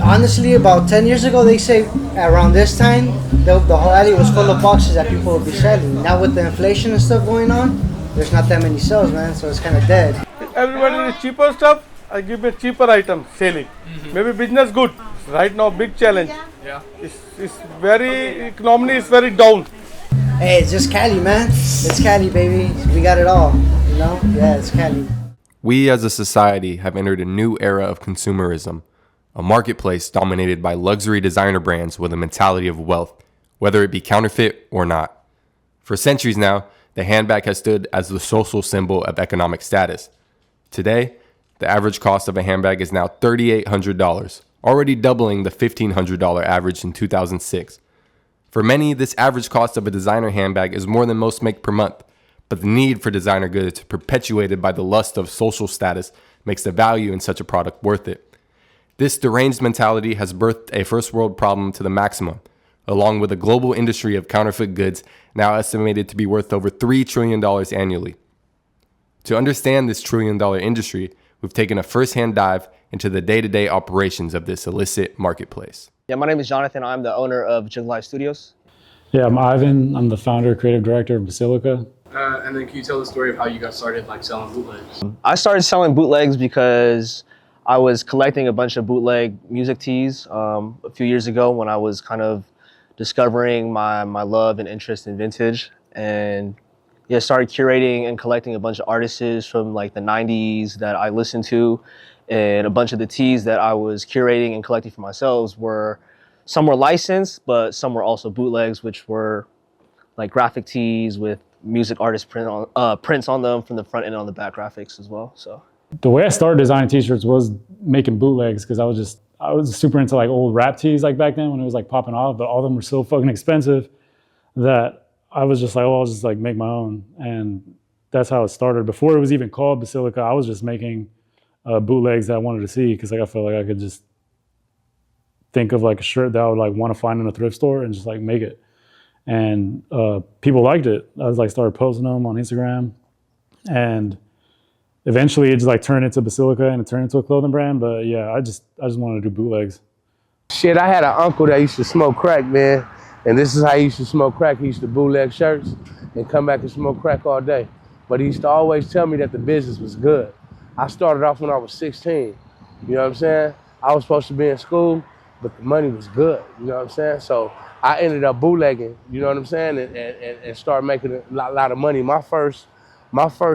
Honestly, about 10 years ago, they say around this time, the whole alley was full of boxes that people would be selling. Now with the inflation and stuff going on, there's not that many sales, man, so it's kind of dead. Everybody is cheaper stuff, I give a cheaper item, selling. Maybe business good. Right now, big challenge. Yeah. It's very, economy is very down. Hey, it's just Cali, man. It's Cali, baby. We got it all, you know? Yeah, it's Cali. We as a society have entered a new era of consumerism, a marketplace dominated by luxury designer brands with a mentality of wealth, whether it be counterfeit or not. For centuries now, the handbag has stood as the social symbol of economic status. Today, the average cost of a handbag is now $3,800, already doubling the $1,500 average in 2006. For many, this average cost of a designer handbag is more than most make per month, but the need for designer goods perpetuated by the lust of social status makes the value in such a product worth it. This deranged mentality has birthed a first world problem to the maximum, along with a global industry of counterfeit goods now estimated to be worth over $3 trillion annually. To understand this trillion-dollar industry, we've taken a first-hand dive into the day-to-day operations of this illicit marketplace. Yeah, my name is Jonathan. I'm the owner of idolized Studios. Yeah, I'm Ivan. I'm the founder, creative director of Basilica. And then can you tell the story of how you got started like selling bootlegs? I started selling bootlegs because I was collecting a bunch of bootleg music tees a few years ago when I was kind of discovering my love and interest in vintage, and yeah, started curating and collecting a bunch of artists from like the 90s that I listened to, and a bunch of the tees that I was curating and collecting for myself some were licensed, but some were also bootlegs, which were like graphic tees with music artist prints on them from the front and on the back graphics as well. So the way I started designing t-shirts was making bootlegs, because I was super into like old rap tees like back then when it was like popping off, but all of them were so fucking expensive that I was just like, oh, I'll just like make my own. And that's how it started. Before it was even called Basilica, I was just making bootlegs that I wanted to see, because like I felt like I could just think of like a shirt that I would like want to find in a thrift store and just like make it. And people liked it. I was like started posting them on Instagram, and eventually it just like turned into Basilica and it turned into a clothing brand. But yeah, I just wanted to do bootlegs. Shit, I had an uncle that used to smoke crack, man. And this is how he used to smoke crack. He used to bootleg shirts and come back and smoke crack all day. But he used to always tell me that the business was good. I started off when I was 16. You know what I'm saying? I was supposed to be in school, but the money was good. You know what I'm saying? So I ended up bootlegging, you know what I'm saying, and started making a lot of money. My first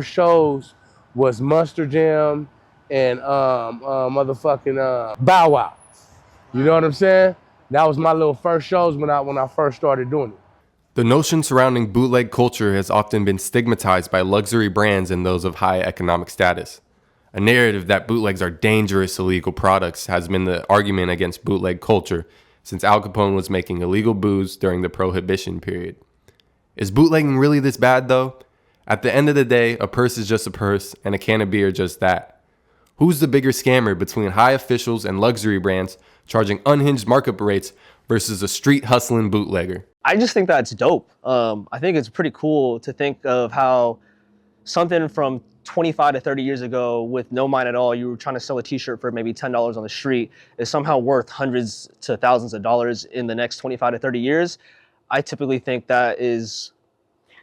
shows was Monster Jam and motherfucking Bow Wow. You know what I'm saying? That was my little first shows when I first started doing it. The notion surrounding bootleg culture has often been stigmatized by luxury brands and those of high economic status. A narrative that bootlegs are dangerous illegal products has been the argument against bootleg culture since Al Capone was making illegal booze during the Prohibition period. Is bootlegging really this bad though? At the end of the day, a purse is just a purse and a can of beer just that. Who's the bigger scammer between high officials and luxury brands charging unhinged markup rates versus a street hustling bootlegger? I just think that's dope. I think it's pretty cool to think of how something from 25 to 30 years ago with no mind at all, you were trying to sell a t-shirt for maybe $10 on the street, is somehow worth hundreds to thousands of dollars in the next 25 to 30 years. I typically think that is,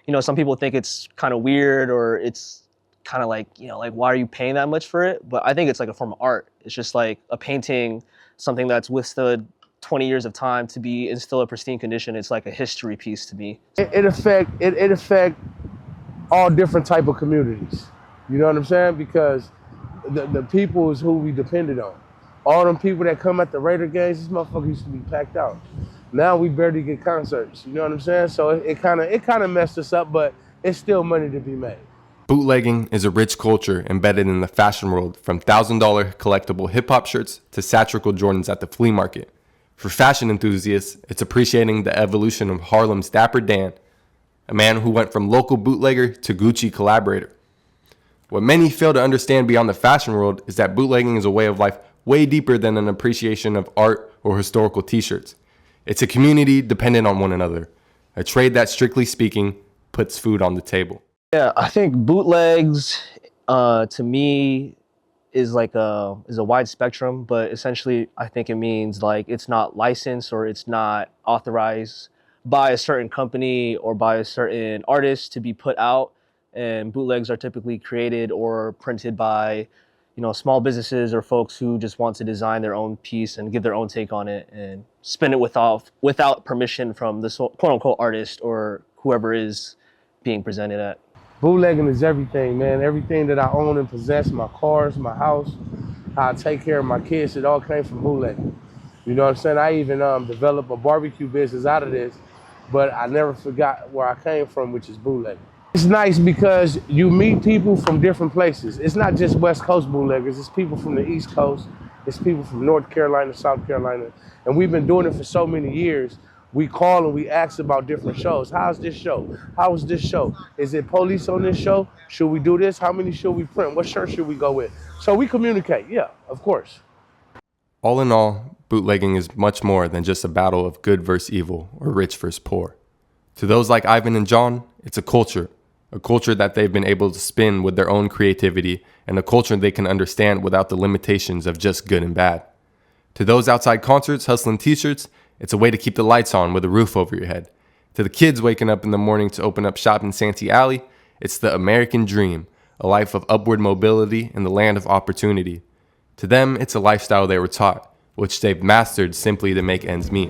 you know, some people think it's kind of weird, or it's kind of like, you know, like, why are you paying that much for it? But I think it's like a form of art. It's just like a painting, something that's withstood 20 years of time to be in still a pristine condition. It's like a history piece to me. It affect all different type of communities. You know what I'm saying? Because the people is who we depended on. All them people that come at the Raider games, this motherfucker used to be packed out. Now we barely get concerts. You know what I'm saying? So it kind of messed us up, but it's still money to be made. Bootlegging is a rich culture embedded in the fashion world, from $1,000 collectible hip-hop shirts to satirical Jordans at the flea market. For fashion enthusiasts, it's appreciating the evolution of Harlem's Dapper Dan, a man who went from local bootlegger to Gucci collaborator. What many fail to understand beyond the fashion world is that bootlegging is a way of life way deeper than an appreciation of art or historical t-shirts. It's a community dependent on one another, a trade that, strictly speaking, puts food on the table. Yeah, I think bootlegs, to me, is a wide spectrum, but essentially I think it means like it's not licensed or it's not authorized by a certain company or by a certain artist to be put out. And bootlegs are typically created or printed by, small businesses or folks who just want to design their own piece and give their own take on it and spin it without permission from the quote unquote artist or whoever is being presented at. Bootlegging is everything, man. Everything that I own and possess, my cars, my house, how I take care of my kids, it all came from bootlegging. You know what I'm saying? I even developed a barbecue business out of this, but I never forgot where I came from, which is bootlegging. It's nice because you meet people from different places. It's not just West Coast bootleggers, it's people from the East Coast, it's people from North Carolina, South Carolina, and we've been doing it for so many years. We call and we ask about different shows. How's this show? How is this show? Is it police on this show? Should we do this? How many should we print? What shirt should we go with? So we communicate, yeah, of course. All in all, bootlegging is much more than just a battle of good versus evil or rich versus poor. To those like Ivan and John, it's a culture that they've been able to spin with their own creativity, and a culture they can understand without the limitations of just good and bad. To those outside concerts hustling t-shirts, it's a way to keep the lights on with a roof over your head. To the kids waking up in the morning to open up shop in Santee Alley, it's the American dream, a life of upward mobility in the land of opportunity. To them, it's a lifestyle they were taught, which they've mastered simply to make ends meet.